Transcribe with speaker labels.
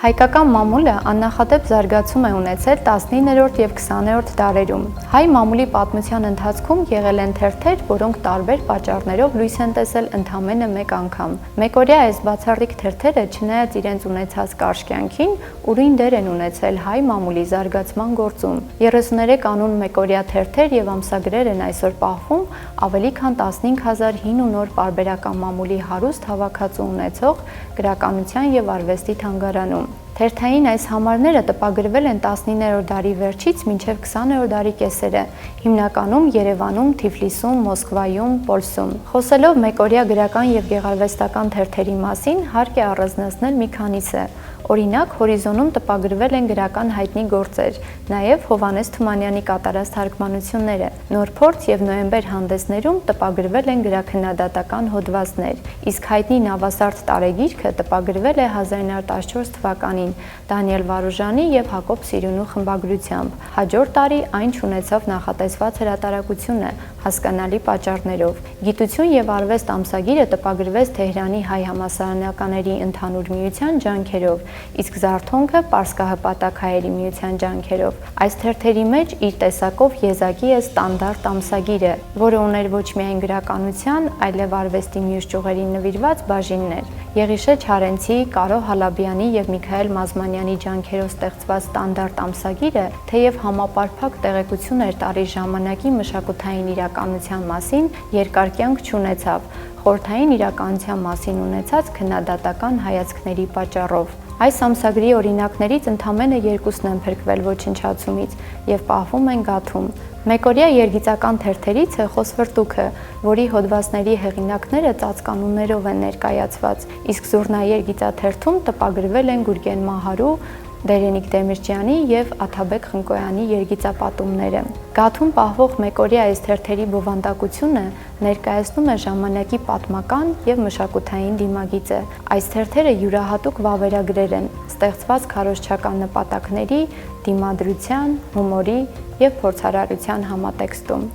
Speaker 1: Հայկական մամուլը աննախադեպ զարգացում է ունեցել 19-րդ եւ 20-րդ դարերում։ Հայ մամուլի պատմության ընթացքում եղել են թերթեր, որոնք տարբեր պատճառներով լույս են տեսել ընդամենը մեկ անգամ։ Մեկօրյա այս բացառիկ թերթերը, չնայած իրենց ունեցած կարճ կյանքին, ուրույն դեր են ունեցել հայ մամուլի զարգացման գործում։ 33 անուն մեկօրյա թերթեր եւ ամսագրեր են այսօր պահվում ավելի քան 15000 հին ու նոր պարբերական մամուլի հարուստ հավաքածու ունեցող գրականության եւ արվեստի թանգարանում։ Թերթային այս համարները տպագրվել են 19-րդ դարի վերջից մինչև 20-րդ դարի կեսերը, հիմնականում Երևանում, Թիֆլիսում, Մոսկվայում, Պոլսում։ Խոսելով մեկօրյա գրական եւ գեղարվեստական թերթերի մասին, հարկ է առանձնացնել մի քանիսը։ Օրինակ, Հորիզոնում տպագրվել են գրական հայտնի գործեր, նաև Հովհաննես Թումանյանի կատարած թարգմանությունները։ Նոր փորձ եւ Նոյեմբեր հանդեսներում տպագրվել են գրաքննադատական հոդվածներ, իսկ հայտնի Նավասարդ տարեգիրքը տպագրվել է 1914 թվականին Դանիել Վարուժանի եւ Հակոբ Սիրունու խմբագրությամբ։ Հաջորդ տարի այն չունեցավ նախատեսված հրատարակությունը հասկանալի պատճառներով։ Գիտություն եւ արվեստ ամսագիրը տպագրվեց Թեհրանի հայ համալսարանականների ընդհանուր միության ջանքերով, իսկ Զարթոնքը Պարսկահպատակ հայերի միության ջանքերով։ Այս թերթերի մեջ իր տեսակով եզակի է ստանդարտ ամսագիրը, որը ուներ ոչ միայն գրականության, այլև արվեստի մյուս ճյուղերին նվիրված բաժիններ։ Եղիշե Չարենցի, Կարո Հալաբյանի եւ Միքայել Մազմանյանի ջանքերով ստեղծված ստանդարտ ամսագիրը, թեև համապարփակ տեղեկություն էր տալի ժամանակի մշակութային իրականության մասին, երկար կյանք չունեցավ, խորհրդային իրականության մասին ունեցած քննադատական հայացքների պատճառով։ Այս ամսագրի օրինակներից ընդամենը երկուսն են փրկվել ոչնչացումից եւ պահվում են գաթում։ Մեկօրյա երգիծական թերթերից է Խոսվրտուքը, որի հոդվածների հեղինակները ծածկանուններով են ներկայացված, իսկ Զուռնա-երգիծաթերթում տպագրվել են Գուրգեն Մահարու, Դերենիկ Դեմիրճյանի եւ Աթաբեկ Խնկոյանի երգիծապատումները։ Գաթում պահվող մեկօրյա այս թերթերի բովանդակությունը ներկայացնում է ժամանակի պատմական եւ մշակութային դիմագիծը։ Այս թերթերը յուրահատուկ վավերագրեր են, ստեղծված քարոզչական նպատակների, դիմադրության, հումորի եւ փորձարարության համատեքստում։